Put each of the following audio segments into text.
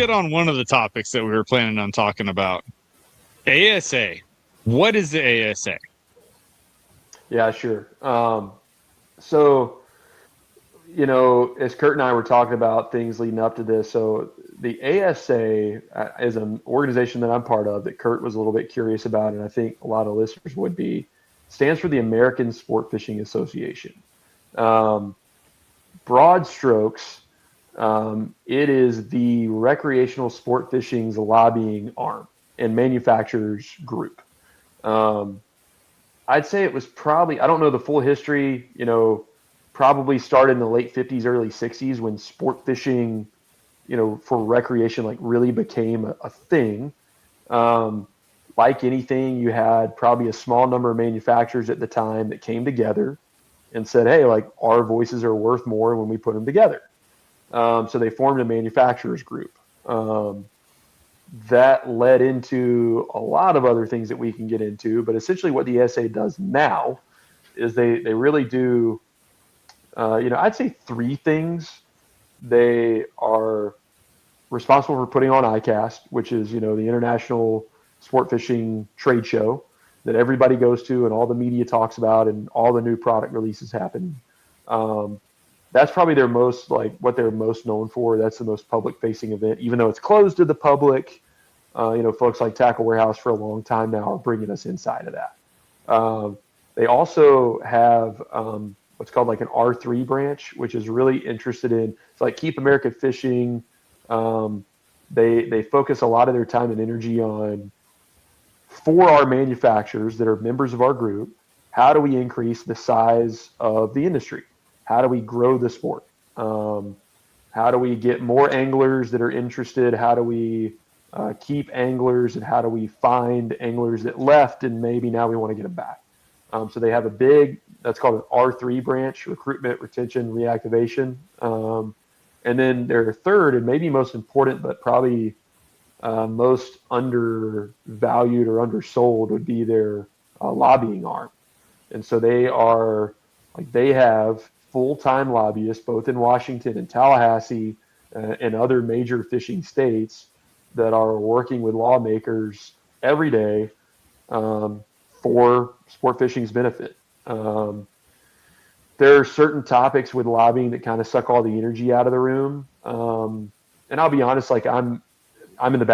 get on one of the topics that we were planning on talking about. ASA. What is the ASA? Yeah, sure. So, as Kurt and I were talking about things leading up to this, so the ASA is an organization that I'm part of that Kurt was a little bit curious about, and I think a lot of listeners would be, stands for the American Sport Fishing Association. Broad strokes, it is the recreational sport fishing's lobbying arm and manufacturers group. I'd say it was probably, I don't know the full history, probably started in the late 50s, early 60s when sport fishing, for recreation, like really became a thing. Like anything, you had probably a small number of manufacturers at the time that came together and said, hey, like our voices are worth more when we put them together. So they formed a manufacturers group. That led into a lot of other things that we can get into, but essentially what the ASA does now is they really do, I'd say three things. They are responsible for putting on ICAST, which is, the International Sport Fishing Trade Show that everybody goes to and all the media talks about and all the new product releases happen. That's probably their most, what they're most known for. That's the most public-facing event, even though it's closed to the public. Folks like Tackle Warehouse for a long time now are bringing us inside of that. They also have what's called like an R3 branch, which is really interested in, it's like Keep America Fishing. They focus a lot of their time and energy on, for our manufacturers that are members of our group, how do we increase the size of the industry? How do we grow the sport? How do we get more anglers that are interested? How do we keep anglers, and how do we find anglers that left and maybe now we want to get them back? So they have a big, that's called an R3 branch, recruitment, retention, reactivation. And then their third and maybe most important, but probably most undervalued or undersold would be their lobbying arm. And so they have full-time lobbyists, both in Washington and Tallahassee and other major fishing states that are working with lawmakers every day for sport fishing's benefit. There are certain topics with lobbying that kind of suck all the energy out of the room. And I'll be honest, like I'm in the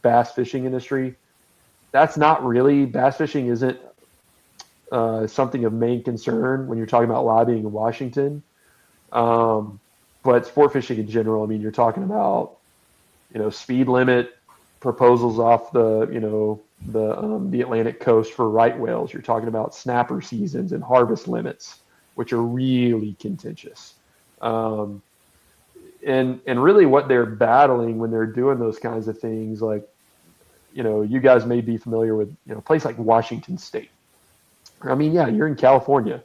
bass fishing industry. That's not really, bass fishing isn't something of main concern when you're talking about lobbying in Washington. But sport fishing in general, I mean, you're talking about, speed limit proposals off the Atlantic coast for right whales. You're talking about snapper seasons and harvest limits, which are really contentious. And really what they're battling when they're doing those kinds of things, like, you guys may be familiar with, a place like Washington State. I mean, yeah, you're in California.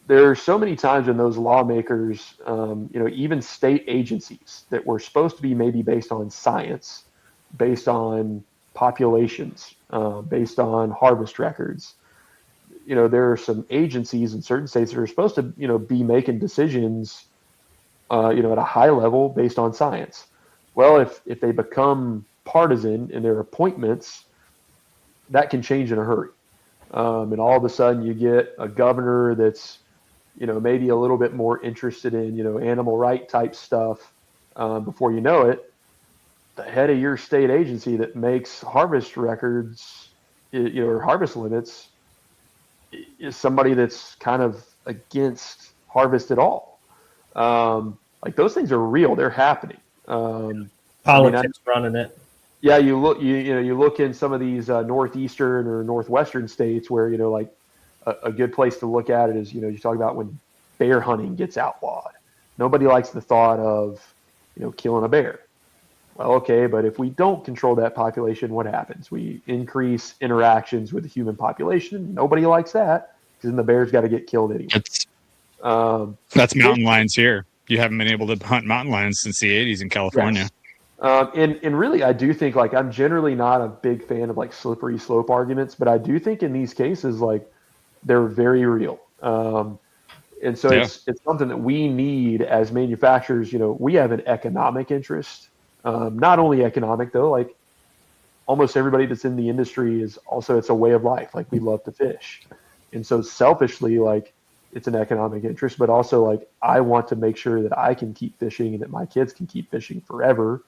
There are so many times when those lawmakers, even state agencies that were supposed to be maybe based on science, based on populations, based on harvest records, there are some agencies in certain states that are supposed to, be making decisions, at a high level based on science. Well, if they become partisan in their appointments, that can change in a hurry. And all of a sudden you get a governor that's, maybe a little bit more interested in, animal right type stuff. Before you know it, the head of your state agency that makes harvest records, or harvest limits, is somebody that's kind of against harvest at all. Like those things are real; they're happening. Politics running it. Yeah, you look in some of these northeastern or northwestern states where like a good place to look at it is you talk about when bear hunting gets outlawed. Nobody likes the thought of killing a bear. Well, okay, but if we don't control that population, what happens? We increase interactions with the human population. Nobody likes that because then the bear's got to get killed anyway. That's mountain lions here. You haven't been able to hunt mountain lions since the 80s in California. Yes. And really, I do think like I'm generally not a big fan of like slippery slope arguments, but I do think in these cases like they're very real. And so it's something that we need as manufacturers. We have an economic interest Not only economic though, like almost everybody that's in the industry is also, it's a way of life. Like we love to fish. And so selfishly, like it's an economic interest, but also like I want to make sure that I can keep fishing and that my kids can keep fishing forever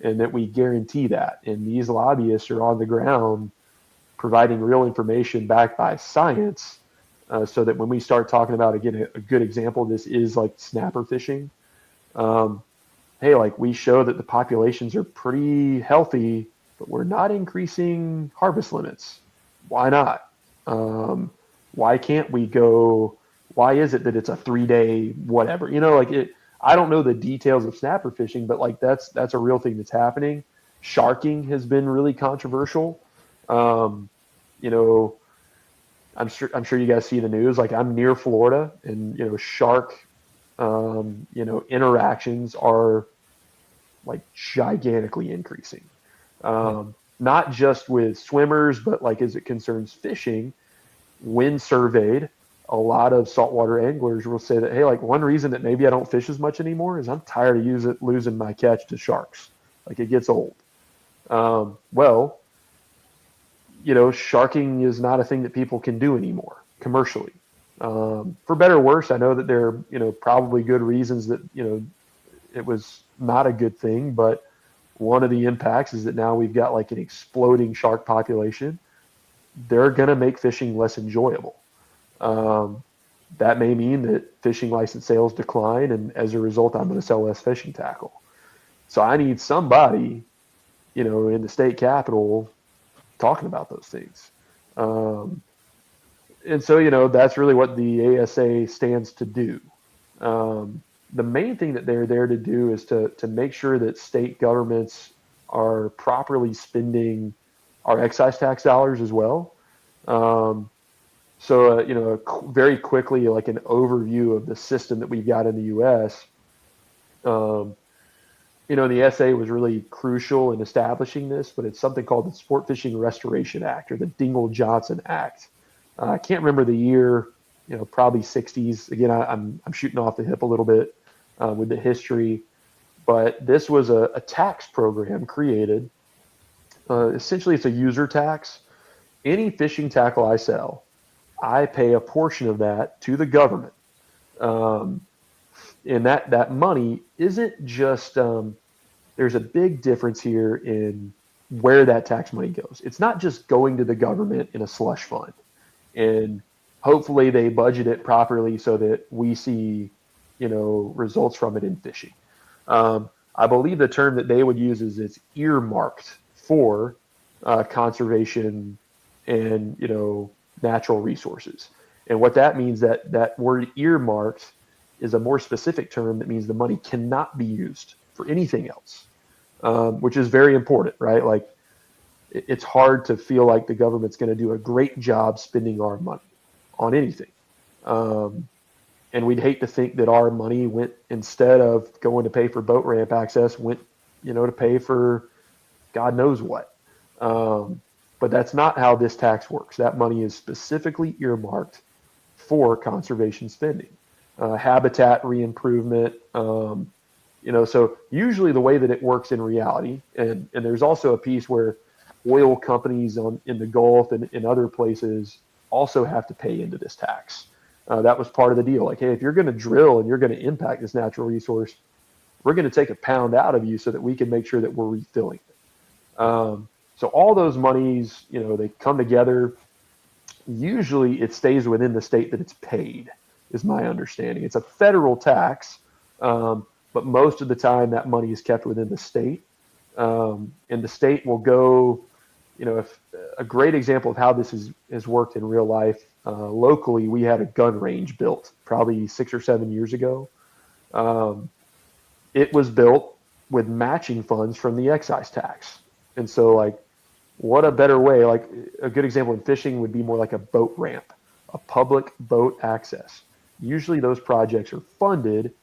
and that we guarantee that. And these lobbyists are on the ground providing real information backed by science, so that when we start talking about, again, a good example of this is like snapper fishing. Hey, like we show that the populations are pretty healthy, but we're not increasing harvest limits. Why not? Why can't we go? Why is it that it's a 3-day whatever? Like it. I don't know the details of snapper fishing, but like that's a real thing that's happening. Sharking has been really controversial. I'm sure you guys see the news. Like I'm near Florida, and shark, interactions are like gigantically increasing. Not just with swimmers, but like as it concerns fishing. When surveyed, a lot of saltwater anglers will say that, hey, like one reason that maybe I don't fish as much anymore is I'm tired of losing my catch to sharks. Like it gets old. Well, sharking is not a thing that people can do anymore commercially. For better or worse, I know that there are, probably good reasons that, it was not a good thing, but one of the impacts is that now we've got like an exploding shark population. They're going to make fishing less enjoyable. That may mean that fishing license sales decline, and as a result, I'm going to sell less fishing tackle. So I need somebody, in the state capitol talking about those things. And so, that's really what the ASA stands to do. The main thing that they're there to do is to make sure that state governments are properly spending our excise tax dollars as well. Very quickly, like an overview of the system that we've got in the U.S. The SA was really crucial in establishing this, but it's something called the Sport Fishing Restoration Act, or the Dingell-Johnson Act. I can't remember the year, probably 60s. Again, I'm shooting off the hip a little bit with the history, but this was a tax program created. Essentially, it's a user tax. Any fishing tackle I sell, I pay a portion of that to the government. And that money isn't just, there's a big difference here in where that tax money goes. It's not just going to the government in a slush fund. And hopefully they budget it properly so that we see, results from it in fishing. I believe the term that they would use is it's earmarked for conservation and, natural resources. And what that means, that word earmarked is a more specific term that means the money cannot be used for anything else, which is very important, right? Like it's hard to feel like the government's going to do a great job spending our money on anything. And we'd hate to think that our money went, instead of going to pay for boat ramp access, went, to pay for God knows what. But that's not how this tax works. That money is specifically earmarked for conservation spending, habitat re-improvement. So usually the way that it works in reality, and there's also a piece where oil companies in the Gulf and in other places also have to pay into this tax. That was part of the deal. Like, hey, if you're going to drill and you're going to impact this natural resource, we're going to take a pound out of you so that we can make sure that we're refilling it. So all those monies, they come together. Usually it stays within the state that it's paid, is my understanding. It's a federal tax, but most of the time that money is kept within the state. And the state will go, if a great example of how this has worked in real life, locally, we had a gun range built probably 6 or 7 years ago. It was built with matching funds from the excise tax. And so, like, what a better way, like a good example in fishing would be more like a boat ramp, a public boat access. Usually those projects are funded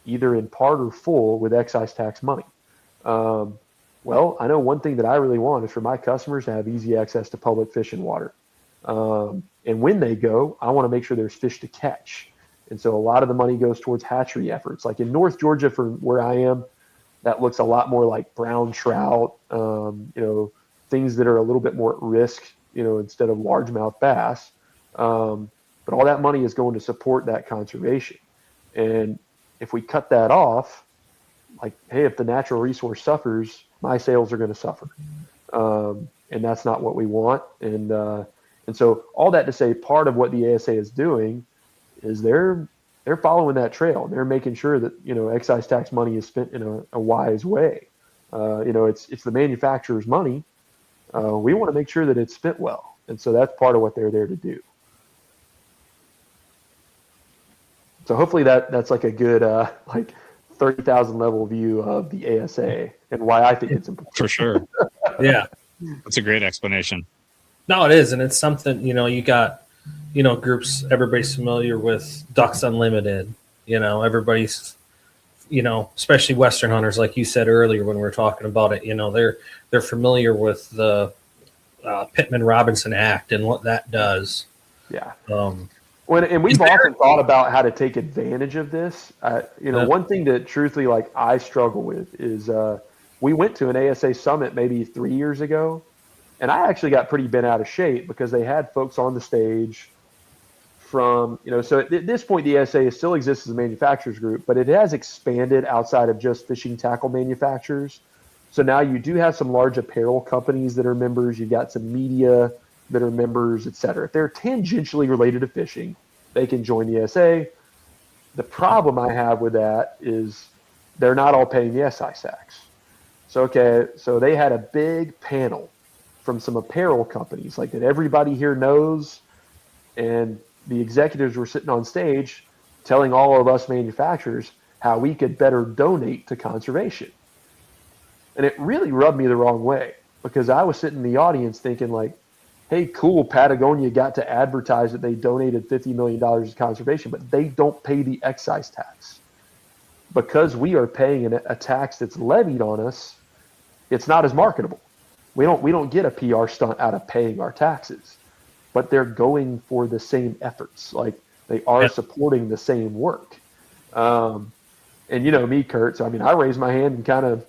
either in part or full with excise tax money. Well, I know one thing that I really want is for my customers to have easy access to public fishing water. And when they go, I want to make sure there's fish to catch. And so a lot of the money goes towards hatchery efforts. Like in North Georgia, for where I am, that looks a lot more like brown trout, things that are a little bit more at risk, instead of largemouth bass. But all that money is going to support that conservation. And if we cut that off, like, hey, if the natural resource suffers, my sales are going to suffer. And that's not what we want. And so all that to say, part of what the ASA is doing is they're following that trail. They're making sure that, excise tax money is spent in a wise way. It's the manufacturer's money. We want to make sure that it's spent well. And so that's part of what they're there to do. So hopefully that's like a good, 30,000 level view of the ASA and why I think it's important. For sure. Yeah. That's a great explanation. No, it is. And it's something, you got, groups, everybody's familiar with Ducks Unlimited, everybody's, especially Western hunters, like you said earlier when we were talking about it, they're familiar with the Pittman-Robinson Act and what that does. Yeah. And we've often thought about how to take advantage of this. One thing that truthfully, I struggle with is we went to an ASA summit maybe 3 years ago, and I actually got pretty bent out of shape because they had folks on the stage from, so at this point, the ASA still exists as a manufacturers group, but it has expanded outside of just fishing tackle manufacturers. So now you do have some large apparel companies that are members. You've got some media that are members, et cetera. If they're tangentially related to fishing, they can join the ASA. The problem I have with that is they're not all paying the excise tax. So they had a big panel from some apparel companies that everybody here knows, and the executives were sitting on stage telling all of us manufacturers how we could better donate to conservation. And it really rubbed me the wrong way because I was sitting in the audience thinking hey, cool, Patagonia got to advertise that they donated $50 million to conservation, but they don't pay the excise tax. Because we are paying a tax that's levied on us, it's not as marketable. We don't get a PR stunt out of paying our taxes, but they're going for the same efforts. They are supporting the same work. And me, Kurt, so I raised my hand and kind of,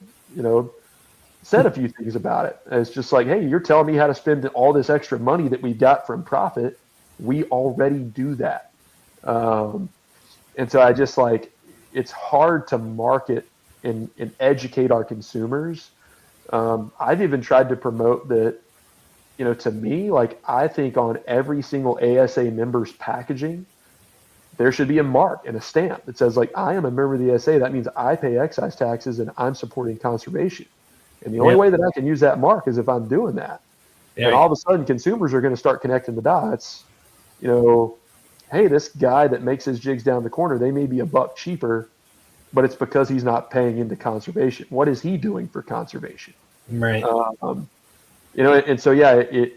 said a few things about it. And it's just hey, you're telling me how to spend all this extra money that we got from profit. We already do that. And so I just it's hard to market and educate our consumers. I've even tried to promote that, to me, I think on every single ASA member's packaging, there should be a mark and a stamp that says I am a member of the ASA. That means I pay excise taxes and I'm supporting conservation. And the only way that I can use that mark is if I'm doing that. Yeah. And all of a sudden, consumers are going to start connecting the dots. Hey, this guy that makes his jigs down the corner, they may be $1 cheaper, but it's because he's not paying into conservation. What is he doing for conservation? Right. And so,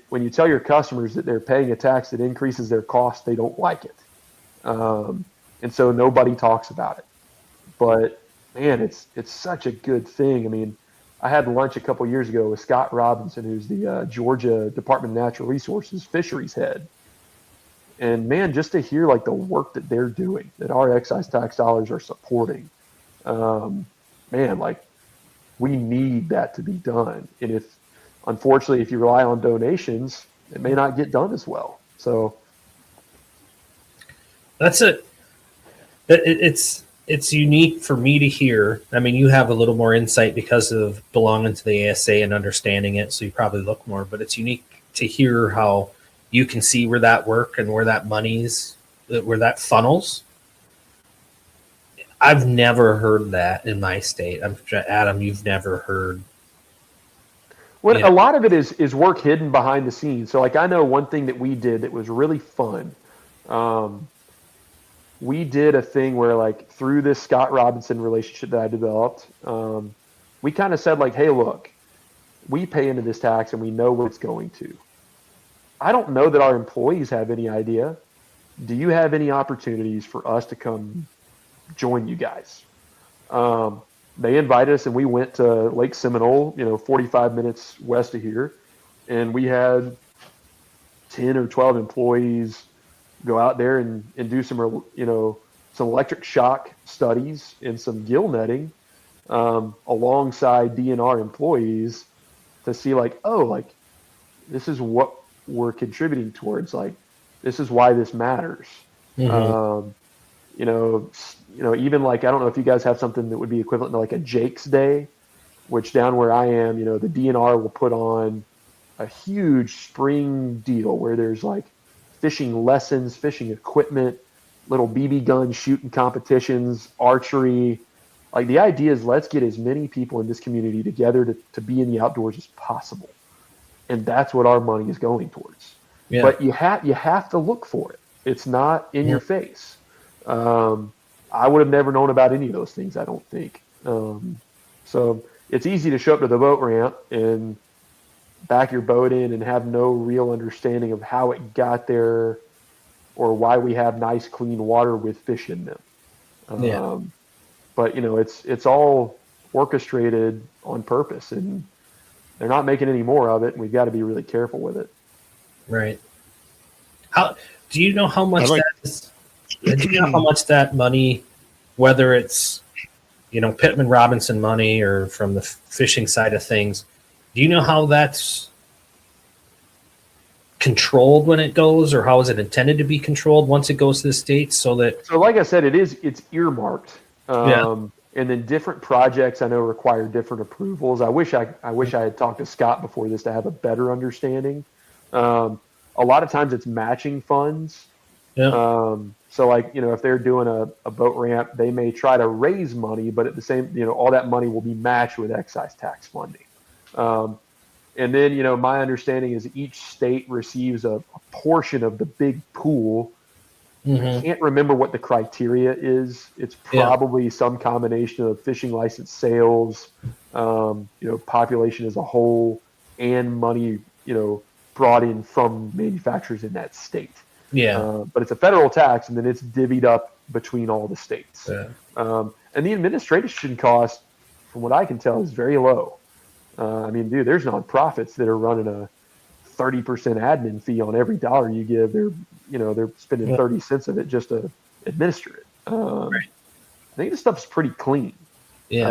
when you tell your customers that they're paying a tax that increases their cost, they don't like it. And so nobody talks about it. But, man, it's such a good thing. I had lunch a couple years ago with Scott Robinson, who's the Georgia Department of Natural Resources fisheries head. And man, just to hear the work that they're doing, that our excise tax dollars are supporting, we need that to be done. And unfortunately, if you rely on donations, it may not get done as well. So that's it. It's unique for me to hear. You have a little more insight because of belonging to the ASA and understanding it, so you probably look more, but it's unique to hear how you can see where that work and where that where that funnels. I've never heard that in my state. Adam, you've never heard. Well, a lot of it is work hidden behind the scenes. So I know one thing that we did that was really fun. We did a thing where through this Scott Robinson relationship that I developed, we kind of said hey, look, we pay into this tax and we know what it's going to. I don't know that our employees have any idea. Do you have any opportunities for us to come join you guys? They invited us and we went to Lake Seminole, 45 minutes west of here. And we had 10 or 12 employees go out there and do some electric shock studies and some gill netting. alongside DNR employees to see like, oh, like this is what we're contributing towards. Like, this is why this matters. Mm-hmm. Even like, I don't know if you guys have something that would be equivalent to like a Jake's Day, which down where I am, the DNR will put on a huge spring deal where there's like fishing lessons, fishing equipment, little BB gun shooting competitions, archery. Like the idea is let's get as many people in this community together to be in the outdoors as possible. And that's what our money is going towards. Yeah. But you have to look for it. It's not in your face. I would have never known about any of those things, I don't think. So it's easy to show up to the boat ramp and back your boat in and have no real understanding of how it got there or why we have nice, clean water with fish in them. But, it's all orchestrated on purpose, and they're not making any more of it, and we've got to be really careful with it. Right. Do you know how much that money, whether it's Pittman Robinson money or from the fishing side of things, do you know how that's controlled when it goes, or how is it intended to be controlled once it goes to the states? So like I said, it's earmarked. And then different projects I know require different approvals. I wish I had talked to Scott before this to have a better understanding. A lot of times it's matching funds. Yeah. So like, if they're doing a boat ramp, they may try to raise money, but at the same, all that money will be matched with excise tax funding. And then, my understanding is each state receives a portion of the big pool. I can't remember what the criteria is. It's probably some combination of fishing license sales, population as a whole, and money, brought in from manufacturers in that state. Yeah. But it's a federal tax, and then it's divvied up between all the states. Yeah. And the administration cost, from what I can tell, is very low. There's nonprofits that are running a 30% admin fee on every dollar you give. They're spending 30 cents of it just to administer it. Right. I think this stuff's pretty clean. Yeah.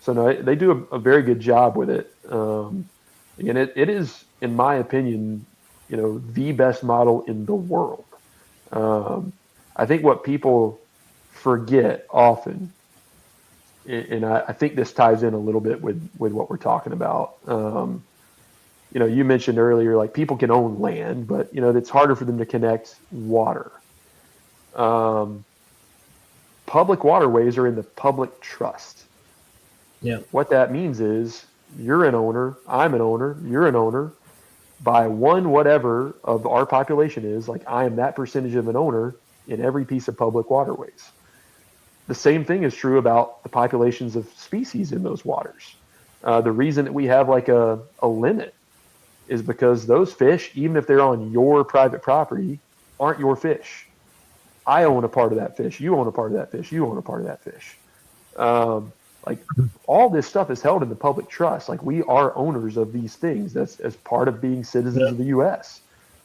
So no, they do a very good job with it. Again, it is, in my opinion, the best model in the world. I think what people forget often, and I think this ties in a little bit with what we're talking about. You mentioned earlier, like people can own land, but it's harder for them to connect water. Public waterways are in the public trust. Yeah. What that means is you're an owner, I'm an owner, you're an owner. By whatever of our population is, like I am that percentage of an owner in every piece of public waterways. The same thing is true about the populations of species in those waters. The reason that we have like a limit is because those fish, even if they're on your private property, aren't your fish. I own a part of that fish. You own a part of that fish. You own a part of that fish. Like all this stuff is held in the public trust. Like we are owners of these things. That's as part of being citizens of the U.S.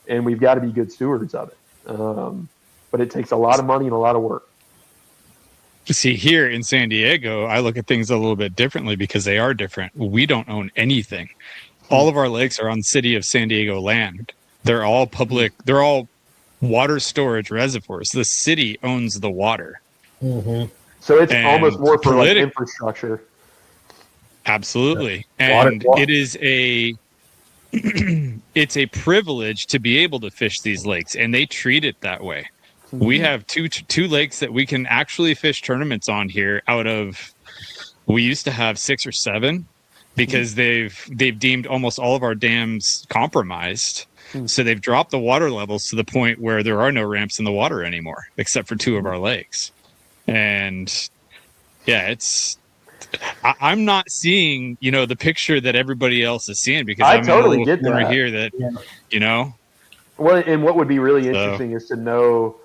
And we've got to be good stewards of it. But it takes a lot of money and a lot of work. See, here in San Diego, I look at things a little bit differently because they are different. We don't own anything. All of our lakes are on City of San Diego land. They're all public. They're all water storage reservoirs. The city owns the water. Mm-hmm. So it's almost more for like infrastructure. Absolutely. Yeah. And it is it's a privilege to be able to fish these lakes, and they treat it that way. Mm-hmm. We have two lakes that we can actually fish tournaments on here out of, we used to have 6 or 7 because they've deemed almost all of our dams compromised. So they've dropped the water levels to the point where there are no ramps in the water anymore, except for 2 of our lakes. And yeah, I'm not seeing, the picture that everybody else is seeing because I'm totally get corner that. here that, Well, and what would be really interesting is to know,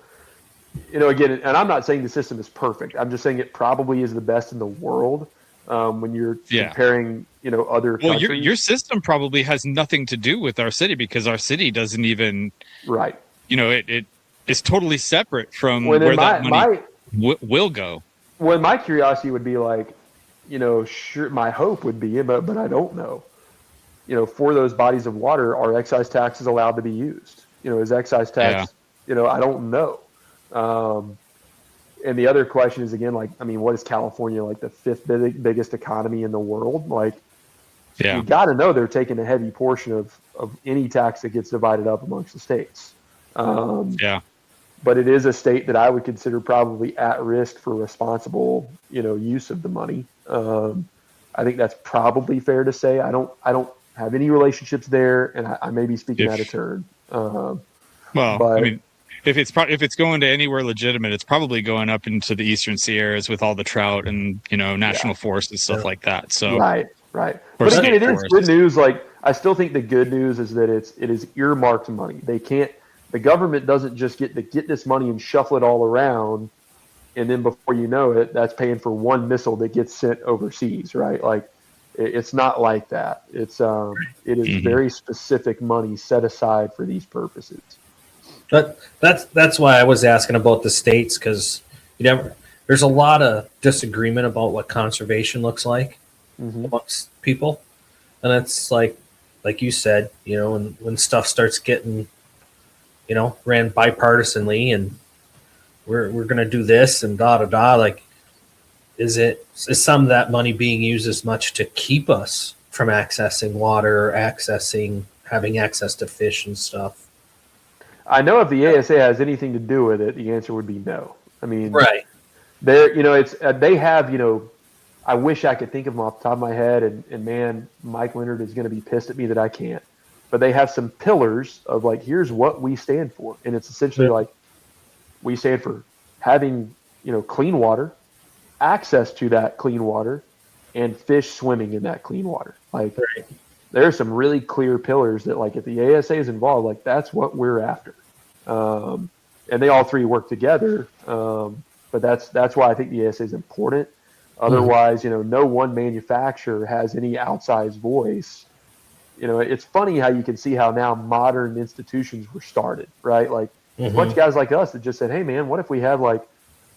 again, and I'm not saying the system is perfect. I'm just saying it probably is the best in the world when you're comparing, other countries. Well, your system probably has nothing to do with our city because our city doesn't even, right. It is totally separate from where that money will go. Well, my curiosity would be like, sure, my hope would be, but I don't know. For those bodies of water, are excise taxes allowed to be used? Is excise Yeah. tax, I don't know. And the other question is, again, like, I mean, what is California, like the fifth biggest economy in the world? Like, Yeah. you got to know they're taking a heavy portion of any tax that gets divided up amongst the states. Yeah. But it is a state that I would consider probably at risk for responsible, use of the money. I think that's probably fair to say. I don't have any relationships there, and I may be speaking out of turn. Well, But I mean, if it's going to anywhere legitimate, it's probably going up into the eastern Sierras with all the trout and national forests and stuff like that. So right. Or But again, state it is forests. good news. Like, I still think the good news is that it is earmarked money. The government doesn't just get to get this money and shuffle it all around, and then before you know it, that's paying for one missile that gets sent overseas, right? Like, it's not like that. It is very specific money set aside for these purposes. But that's why I was asking about the states, because there's a lot of disagreement about what conservation looks like amongst people, and it's like you said, when stuff starts getting ran bipartisanly, and we're going to do this and da da da. Like, is some of that money being used as much to keep us from accessing water, or having access to fish and stuff? I know if the ASA has anything to do with it, the answer would be no. I mean, Right. they have, I wish I could think of them off the top of my head, and man, Mike Leonard is going to be pissed at me that I can't. But they have some pillars of, like, here's what we stand for. And it's essentially like, we stand for having, clean water, access to that clean water, and fish swimming in that clean water. Like, there are some really clear pillars that, like, if the ASA is involved, like, that's what we're after. And they all three work together. But that's why I think the ASA is important. Otherwise, no one manufacturer has any outsized voice. It's funny how you can see how now modern institutions were started, right? Like, a bunch of guys like us that just said, hey, man, what if we have, like,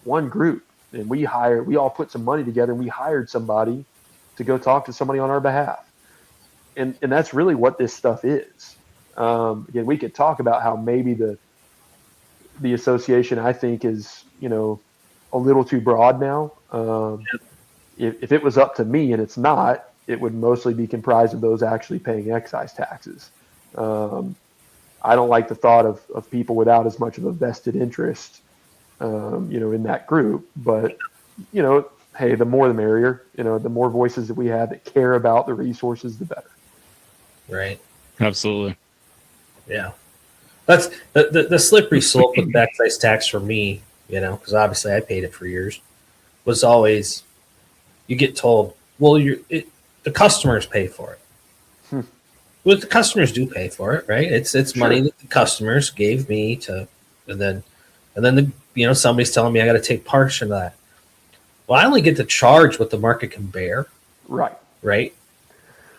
one group, and we all put some money together, and we hired somebody to go talk to somebody on our behalf. And that's really what this stuff is. Again, we could talk about how maybe the association, I think, is, a little too broad now. If it was up to me, and it's not, it would mostly be comprised of those actually paying excise taxes. I don't like the thought of people without as much of a vested interest, in that group. But, hey, the more the merrier. The more voices that we have that care about the resources, the better. Right. Absolutely. Yeah. That's the slippery slope with the excise tax for me, because obviously I paid it for years, was always, you get told, well, the customers pay for it. Well, the customers do pay for it, right? It's money that the customers gave me and then somebody's telling me I got to take portion of that. Well, I only get to charge what the market can bear. Right. Right.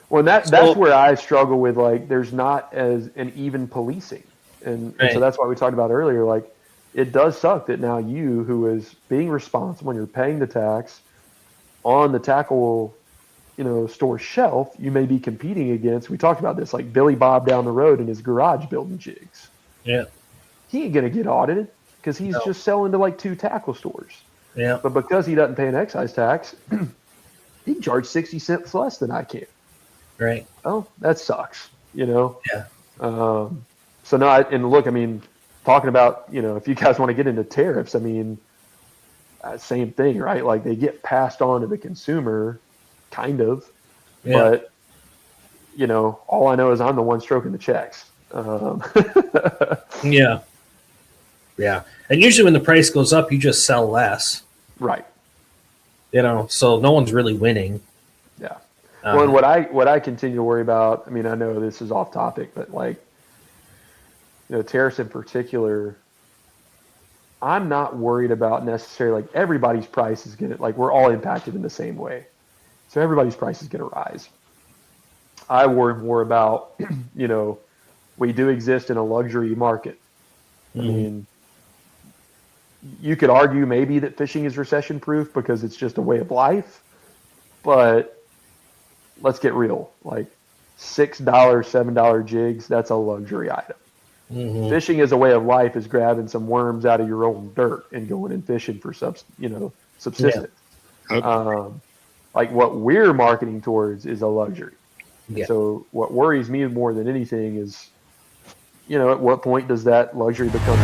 Well, that's where I struggle with, like, there's not as an even policing. And so that's why we talked about earlier, like, it does suck that now you, who is being responsible, and you're paying the tax on the tackle, store shelf, you may be competing against, we talked about this, like Billy Bob down the road in his garage building jigs. Yeah. He ain't going to get audited because he's just selling to, like, 2 tackle stores. Yeah. But because he doesn't pay an excise tax, he can charge 60 cents less than I can. Right. Oh, that sucks, Yeah. So no, and look, I mean, talking about, if you guys want to get into tariffs, I mean, same thing, right? Like, they get passed on to the consumer, kind of, but all I know is I'm the one stroking the checks. Yeah. Yeah. And usually when the price goes up, you just sell less. Right. So no one's really winning. Yeah. Well, and what I continue to worry about, I mean, I know this is off topic, but, like, tariffs in particular, I'm not worried about necessarily, like, everybody's price is going to, like, we're all impacted in the same way. So everybody's price is going to rise. I worry more about, we do exist in a luxury market. I mean, you could argue maybe that fishing is recession proof because it's just a way of life. but let's get real. Like $6, $7 jigs, that's a luxury item. Mm-hmm. Fishing as a way of life is grabbing some worms out of your own dirt and going and fishing for subsistence. Yeah. Like what we're marketing towards is a luxury. Yeah. So what worries me more than anything is, at what point does that luxury become